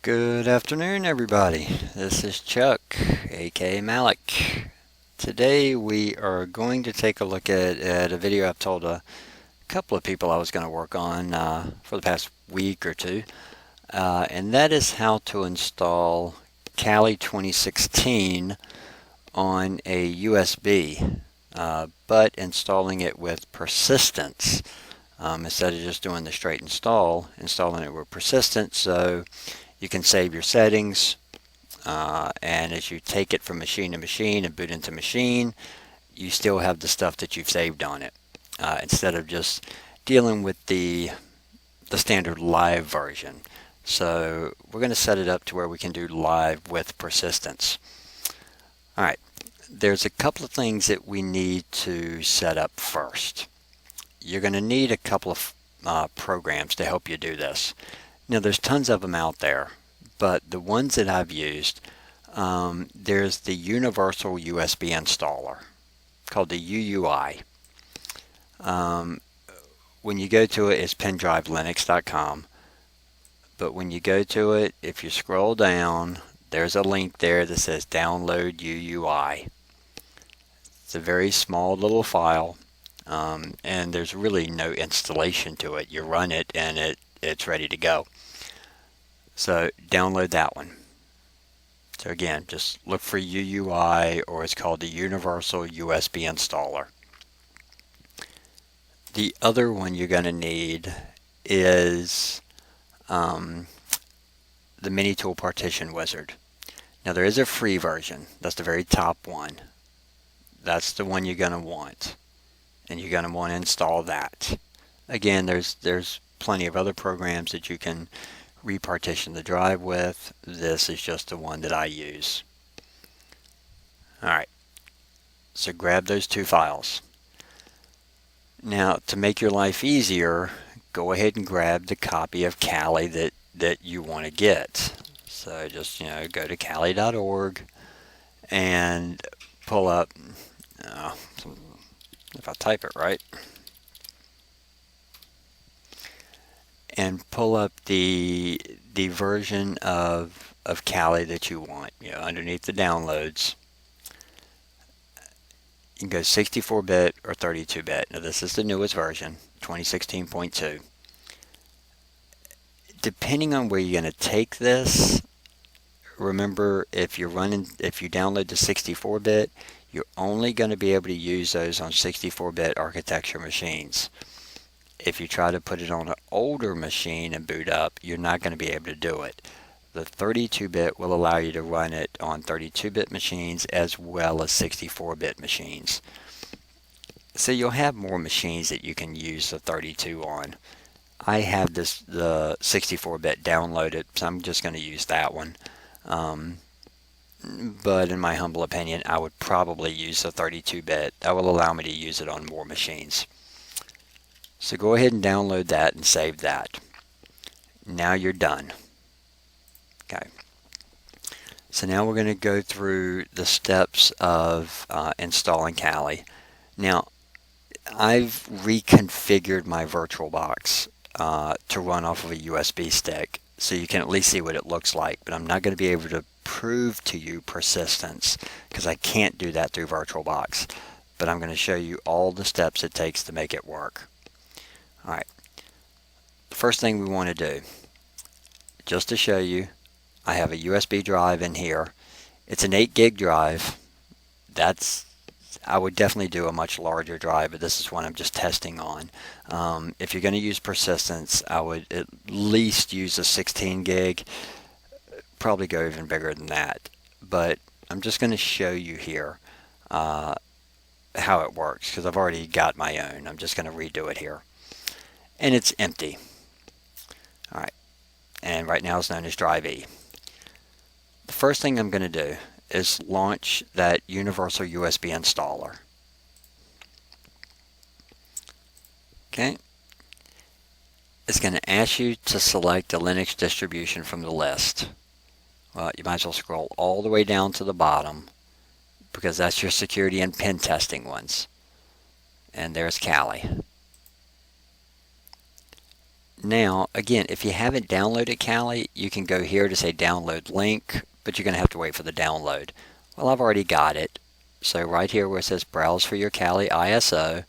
Good afternoon, everybody. This is Chuck, aka Malik. Today we are going to take a look at a video I've told a couple of people I was going to work on for the past week or two, and that is how to install Kali 2016 on a USB, but installing it with persistence. Instead of just doing the straight install, installing it with persistence so you can save your settings, and as you take it from machine to machine and boot into machine, you still have the stuff that you've saved on it, instead of just dealing with the standard live version. So we're going to set it up to where we can do live with persistence. Alright, there's a couple of things that we need to set up first. You're going to need a couple of programs to help you do this. Now there's tons of them out there, but the ones that I've used, there's the Universal USB Installer called the UUI. When you go to it, it's pendrivelinux.com, but when you go to it, if you scroll down, there's a link there that says download UUI. It's a very small little file, and there's really no installation to it. You run it and it's ready to go. So download that one. So again, just look for UUI, or it's called the Universal USB Installer. The other one you're going to need is the Mini Tool Partition Wizard. Now there is a free version. That's the very top one. That's the one you're going to want, and you're going to want to install that. Again, there's plenty of other programs that you can repartition the drive with. This is just the one that I use. Alright, so grab those two files. Now to make your life easier, go ahead and grab the copy of Kali that you want to get. So just go to kali.org and pull up, if I type it right, and pull up the version of Kali that you want. Underneath the downloads, you can go 64-bit or 32-bit. Now this is the newest version, 2016.2. Depending on where you're going to take this, remember if you download the 64-bit, you're only going to be able to use those on 64-bit architecture machines. If you try to put it on an older machine and boot up, you're not going to be able to do it. The 32-bit will allow you to run it on 32-bit machines as well as 64-bit machines. So you'll have more machines that you can use the 32 on. I have the 64-bit downloaded, so I'm just going to use that one. But in my humble opinion, I would probably use the 32-bit. That will allow me to use it on more machines. So go ahead and download that and save that. Now you're done. Okay. So now we're going to go through the steps of installing Kali. Now I've reconfigured my VirtualBox to run off of a USB stick, so you can at least see what it looks like, but I'm not going to be able to prove to you persistence because I can't do that through VirtualBox, but I'm going to show you all the steps it takes to make it work. Alright, the first thing we want to do, just to show you, I have a USB drive in here. It's an 8 gig drive. I would definitely do a much larger drive, but this is one I'm just testing on. If you're going to use persistence, I would at least use a 16 gig, probably go even bigger than that. But I'm just going to show you here how it works, because I've already got my own. I'm just going to redo it here. And it's empty. Alright, and right now it's known as Drive E. The first thing I'm going to do is launch that Universal USB Installer. Okay. It's going to ask you to select a Linux distribution from the list. Well, you might as well scroll all the way down to the bottom, because that's your security and pen testing ones. And there's Kali. Now, again, if you haven't downloaded Kali, you can go here to say download link, but you're going to have to wait for the download. Well, I've already got it. So right here where it says browse for your Kali ISO,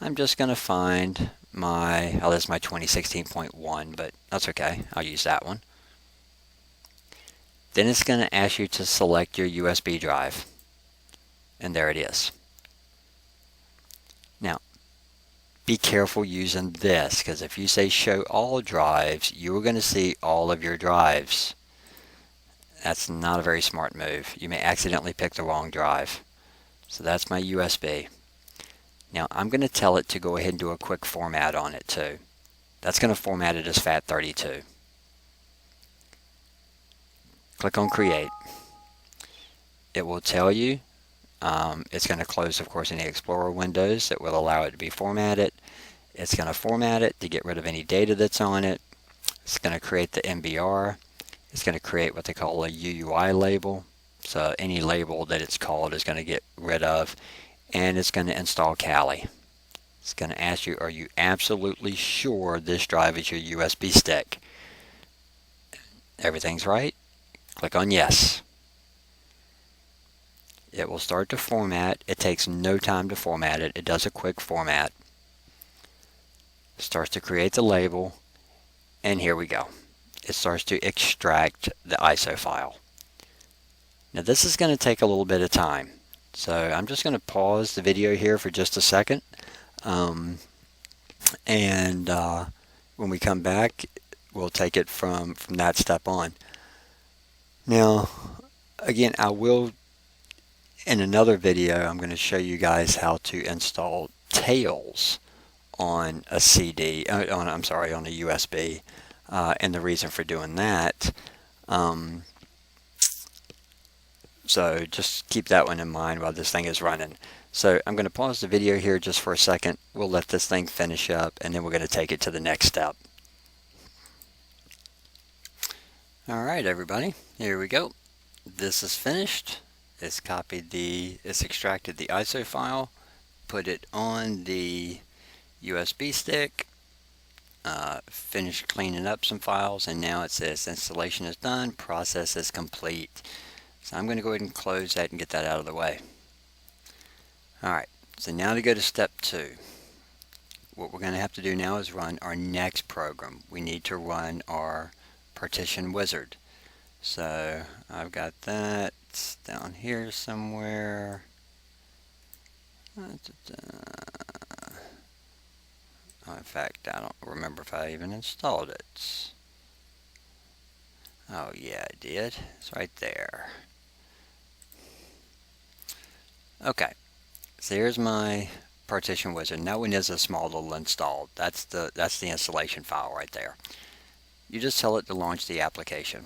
I'm just going to find my, oh, this is my 2016.1, but that's okay. I'll use that one. Then it's going to ask you to select your USB drive. And there it is. Now, be careful using this, because if you say show all drives, you're going to see all of your drives. That's not a very smart move. You may accidentally pick the wrong drive. So that's my USB. Now I'm going to tell it to go ahead and do a quick format on it too. That's going to format it as FAT32. Click on create. It will tell you it's going to close, of course, any Explorer windows that will allow it to be formatted. It's going to format it to get rid of any data that's on it. It's going to create the MBR. It's going to create what they call a UUI label. So any label that it's called is going to get rid of. And it's going to install Kali. It's going to ask you, are you absolutely sure this drive is your USB stick? Everything's right. Click on yes. It will start to format. It takes no time to format it. It does a quick format. Starts to create the label, and here we go. It starts to extract the ISO file. Now this is going to take a little bit of time, so I'm just going to pause the video here for just a second, and when we come back we'll take it from that step on. Now again, I will, in another video, I'm going to show you guys how to install tails on a CD, I'm sorry, on a USB, and the reason for doing that. So just keep that one in mind while this thing is running. So I'm going to pause the video here just for a second. We'll let this thing finish up, and then we're going to take it to the next step. All right, everybody, here we go. This is finished. It's extracted the ISO file, put it on the USB stick, finished cleaning up some files, and now it says installation is done, process is complete. So I'm going to go ahead and close that and get that out of the way. Alright, so now to go to step 2. What we're going to have to do now is run our next program. We need to run our partition wizard. So I've got that down here somewhere. Oh, in fact, I don't remember if I even installed it. Oh yeah, I did. It's right there. Okay, so here's my partition wizard. That one is a small little install. That's the installation file right there. You just tell it to launch the application.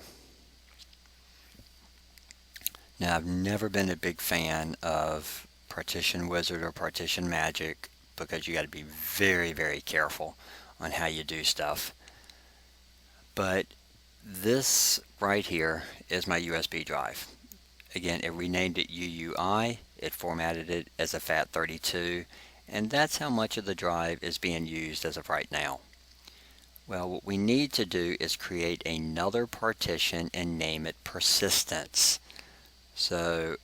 Now, I've never been a big fan of partition wizard or partition magic because you got to be very, very careful on how you do stuff. But this right here is my USB drive. Again, it renamed it UUI. It formatted it as a FAT32, and that's how much of the drive is being used as of right now. Well, what we need to do is create another partition and name it persistence. So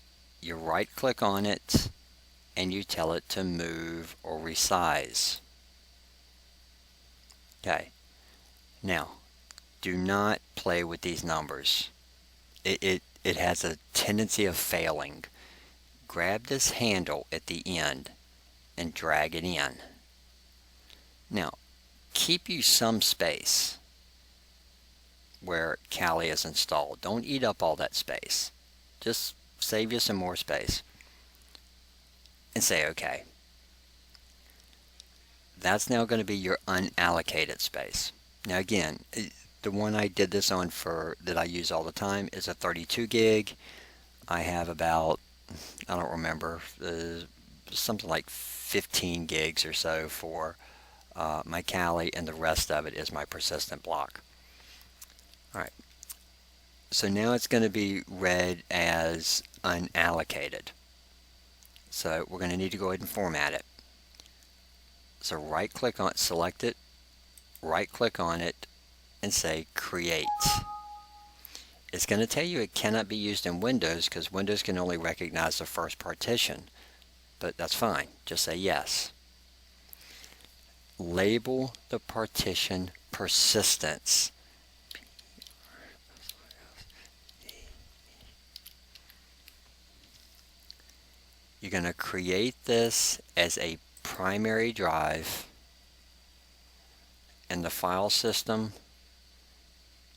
you right click on it and you tell it to move or resize. Okay, now do not play with these numbers. It has a tendency of failing. Grab this handle at the end and drag it in. Now keep you some space where Kali is installed. Don't eat up all that space. Just save you some more space and say OK. That's now going to be your unallocated space. Now again, the one I did this on that I use all the time is a 32 gig. I have about, I don't remember, something like 15 gigs or so for my Kali, and the rest of it is my persistent block. Alright, so now it's going to be read as unallocated. So we're going to need to go ahead and format it. So right click on it, select it, right click on it and say create. It's going to tell you it cannot be used in Windows because Windows can only recognize the first partition, but that's fine. Just say yes. Label the partition persistence. You're going to create this as a primary drive in the file system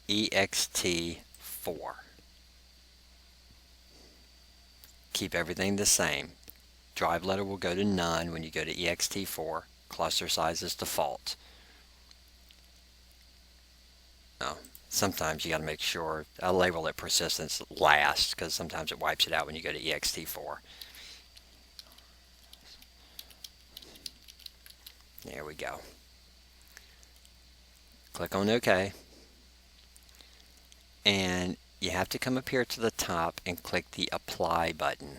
ext4. Keep everything the same. Drive letter will go to none when you go to ext4. Cluster size is default. Oh, sometimes you got to make sure, I'll label it persistence last because sometimes it wipes it out when you go to ext4. There we go. Click on OK. And you have to come up here to the top and click the Apply button.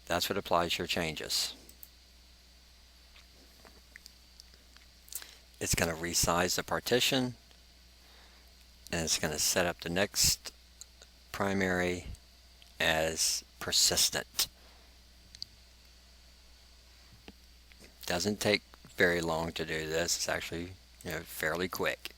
That's what applies your changes. It's going to resize the partition, and it's going to set up the next primary as persistent. Doesn't take very long to do this. It's actually, fairly quick.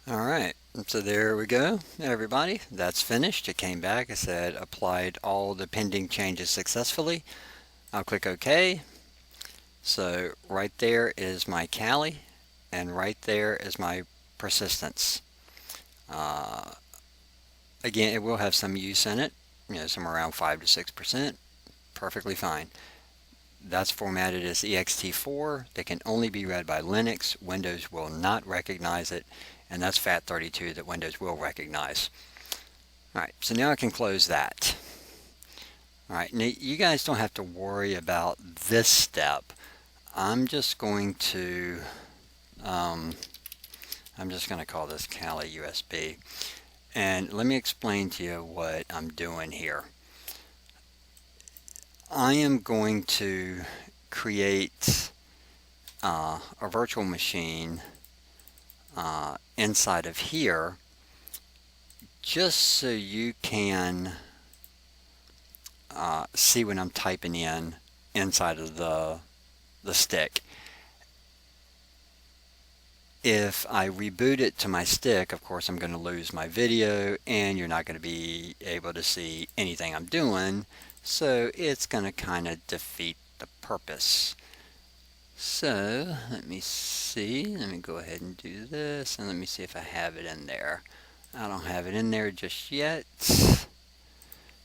Alright, so there we go, everybody. That's finished. It came back. It said applied all the pending changes successfully. I'll click OK. So right there is my Kali, and right there is my persistence. Again, it will have some use in it, somewhere around 5 to 6%. Perfectly fine. That's formatted as ext4. They can only be read by Linux. Windows will not recognize it, and that's FAT32 that Windows will recognize. Alright, so now I can close that. Alright, now you guys don't have to worry about this step. I'm just going to call this Kali USB. And let me explain to you what I'm doing here. I am going to create a virtual machine inside of here just so you can see what I'm typing in inside of the stick. If I reboot it to my stick, of course I'm going to lose my video and you're not going to be able to see anything I'm doing, so it's going to kind of defeat the purpose. So let me see, let me go ahead and do this, and let me see if I have it in there. I don't have it in there just yet,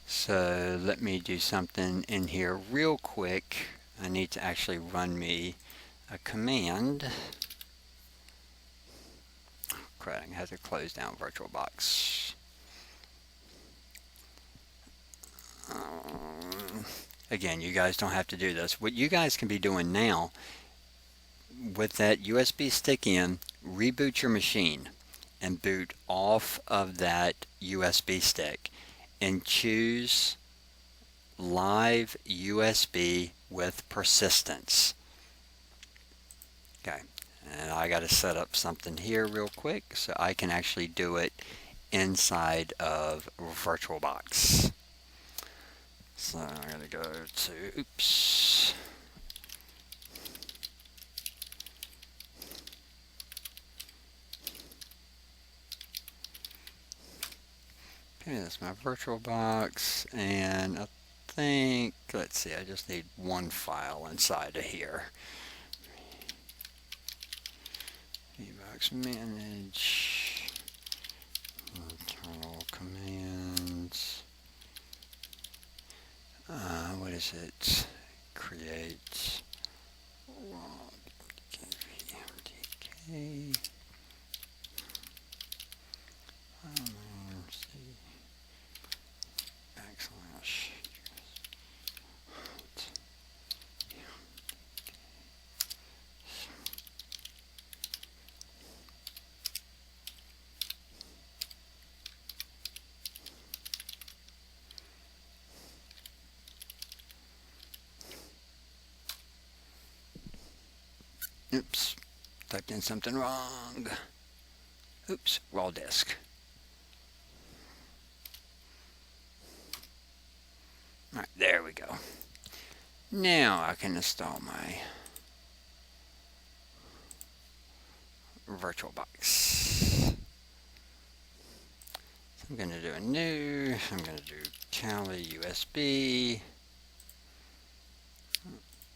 so let me do something in here real quick. I need to actually run me a command. Crap, I have to close down VirtualBox. Again, you guys don't have to do this. What you guys can be doing now, with that USB stick in, reboot your machine and boot off of that USB stick and choose live USB with persistence. Okay. And I got to set up something here real quick so I can actually do it inside of VirtualBox. So I'm going to go to, oops. Okay, that's my VirtualBox, and I think, let's see, I just need one file inside of here. VBox manage, internal commands, what is it, create, DK, backslash, Oops, typed in something wrong. Oops, raw disk. Alright, there we go. Now I can install my VirtualBox. So I'm going to do a new, I'm going to do Kali USB,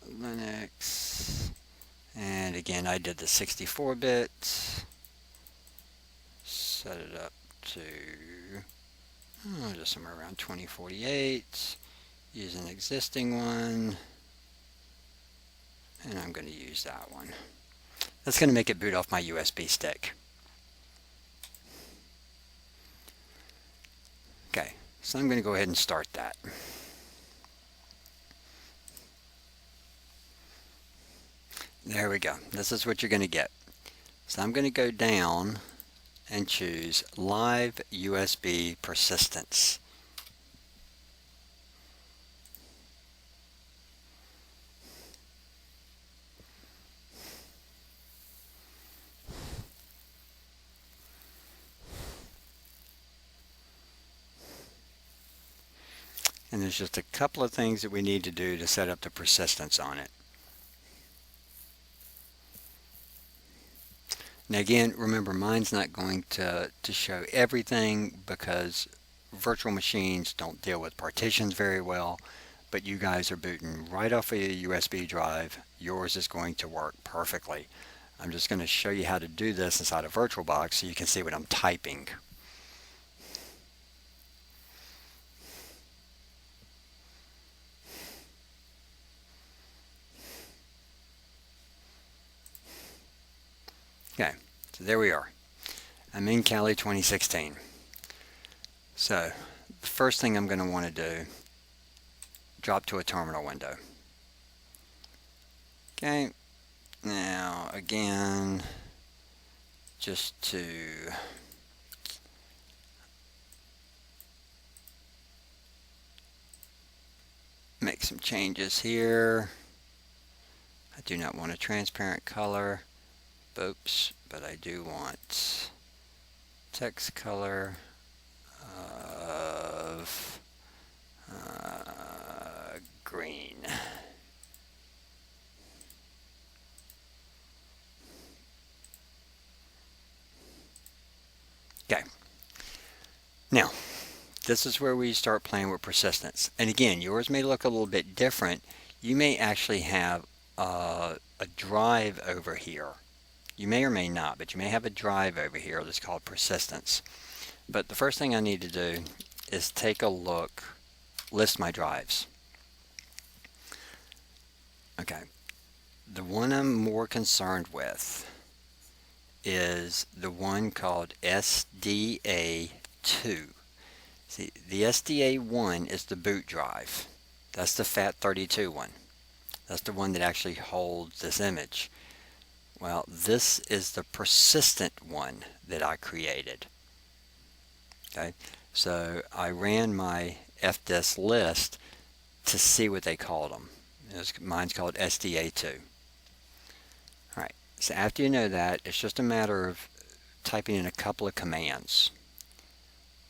Linux, and again I did the 64-bit, set it up to just somewhere around 2048, use an existing one, and I'm going to use that one. That's going to make it boot off my USB stick. Okay, so I'm going to go ahead and start that. There we go. This is what you're going to get. So I'm going to go down and choose Live USB Persistence. And there's just a couple of things that we need to do to set up the persistence on it. Now again, remember mine's not going to show everything because virtual machines don't deal with partitions very well, but you guys are booting right off of a USB drive. Yours is going to work perfectly. I'm just going to show you how to do this inside a VirtualBox so you can see what I'm typing. Okay, so there we are. I'm in Kali 2016. So the first thing I'm going to want to do, drop to a terminal window. Okay, now again, just to make some changes here. I do not want a transparent color. Oops, but I do want text color of green. Okay. Now, this is where we start playing with persistence. And again, yours may look a little bit different. You may actually have a drive over here. You may or may not, but you may have a drive over here that's called persistence. But the first thing I need to do is take a look, list my drives. Okay, the one I'm more concerned with is the one called SDA2. See, the SDA1 is the boot drive. That's the FAT32 one. That's the one that actually holds this image. Well, this is the persistent one that I created. Okay, so I ran my FDIS list to see what they called them. Mine's called SDA2. Alright, so after you know that, it's just a matter of typing in a couple of commands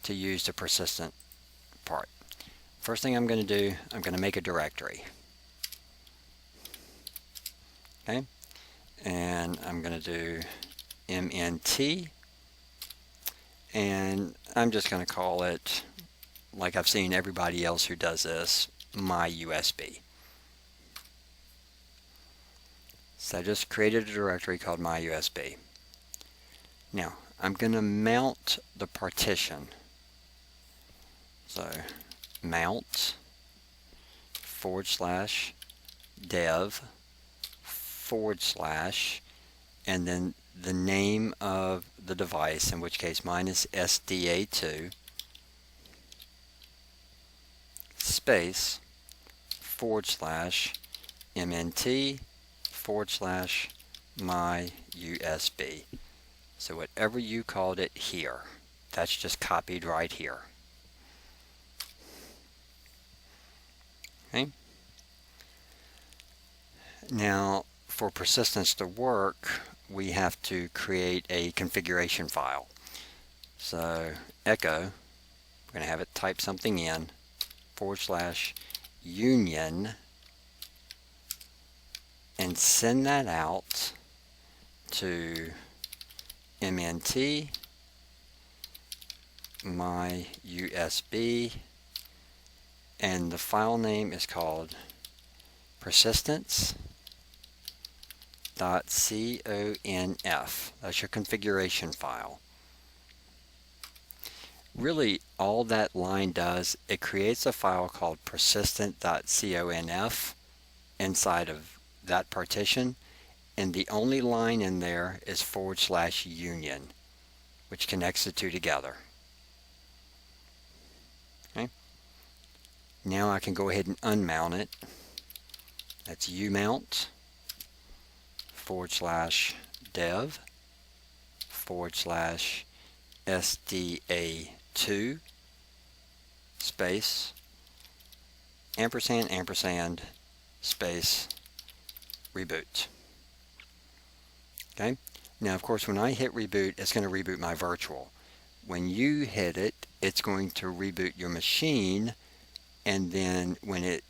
to use the persistent part. First thing I'm going to do, I'm going to make a directory. Okay, and I'm going to do mnt, and I'm just going to call it, like I've seen everybody else who does this, my USB. So I just created a directory called my USB. Now I'm going to mount the partition. So mount /dev/ and then the name of the device, in which case mine is SDA2 space /MNT /my USB. So whatever you called it here, that's just copied right here. Okay. Now for persistence to work, we have to create a configuration file. So echo, we're going to have it type something in, /union, and send that out to mnt my USB, and the file name is called persistence.conf. That's your configuration file. Really, all that line does, it creates a file called persistent.conf inside of that partition, and the only line in there is /union, which connects the two together. Okay. Now I can go ahead and unmount it. That's umount /dev /SDA2 space ampersand space reboot. Okay. Now, of course, when I hit reboot, it's going to reboot my virtual. When you hit it, it's going to reboot your machine, and then when it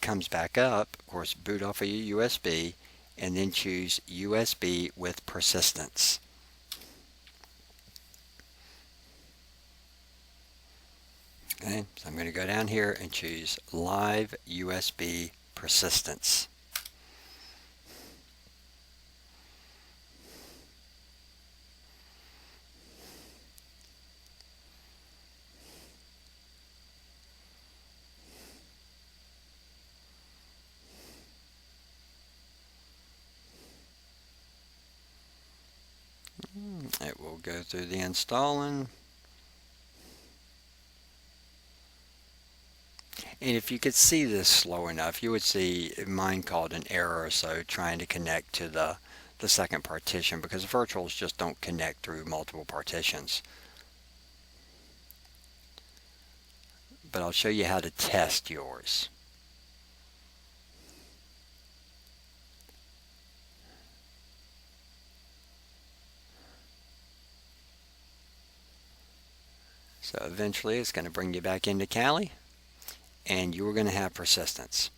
comes back up, of course, boot off of your USB, and then choose USB with persistence. Okay, so I'm going to go down here and choose live USB persistence. It will go through the installing. And if you could see this slow enough, you would see mine called an error or so trying to connect to the second partition, because virtuals just don't connect through multiple partitions. But I'll show you how to test yours. So eventually it's going to bring you back into Kali, and you're going to have persistence.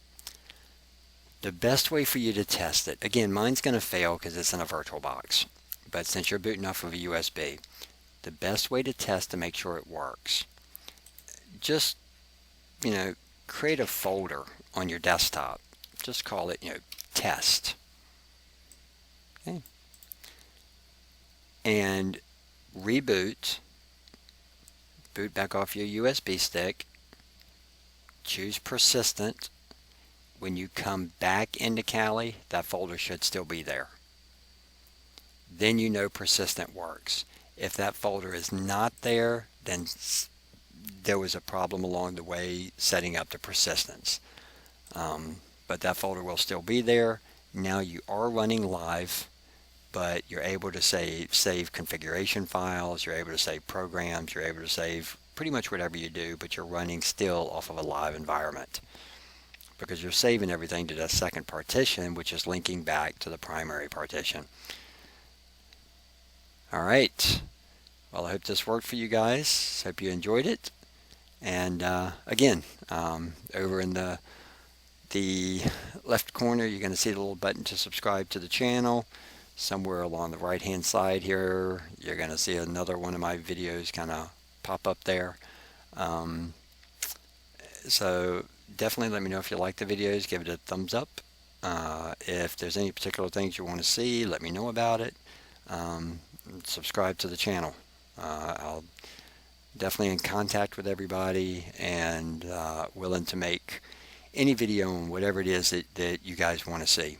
The best way for you to test it, again, mine's going to fail because it's in a virtual box, but since you're booting off of a USB, the best way to test to make sure it works, just, create a folder on your desktop. Just call it, test. Okay. And reboot. Boot back off your USB stick. Choose persistent. When you come back into Kali, that folder should still be there. Then you know persistent works. If that folder is not there, then there was a problem along the way setting up the persistence. But that folder will still be there. Now you are running live, but you're able to save configuration files, you're able to save programs, you're able to save pretty much whatever you do, but you're running still off of a live environment because you're saving everything to the second partition, which is linking back to the primary partition. All right. Well, I hope this worked for you guys. Hope you enjoyed it. And again, over in the left corner, you're going to see the little button to subscribe to the channel. Somewhere along the right hand side here, you're going to see another one of my videos kind of pop up there. So definitely let me know if you like the videos. Give it a thumbs up. If there's any particular things you want to see, let me know about it. Subscribe to the channel. I'll definitely in contact with everybody, and willing to make any video on whatever it is that you guys want to see.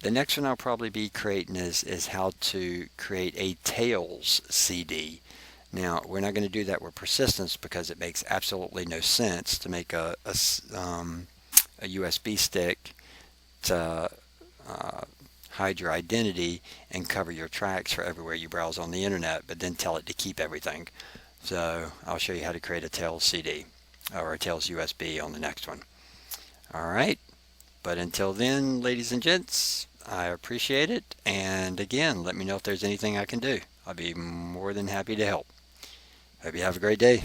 The next one I'll probably be creating is how to create a Tails CD. Now, we're not going to do that with persistence because it makes absolutely no sense to make a USB stick to hide your identity and cover your tracks for everywhere you browse on the internet, but then tell it to keep everything. So I'll show you how to create a Tails CD or a Tails USB on the next one. All right. But until then, ladies and gents, I appreciate it. And again, let me know if there's anything I can do. I'll be more than happy to help. Hope you have a great day.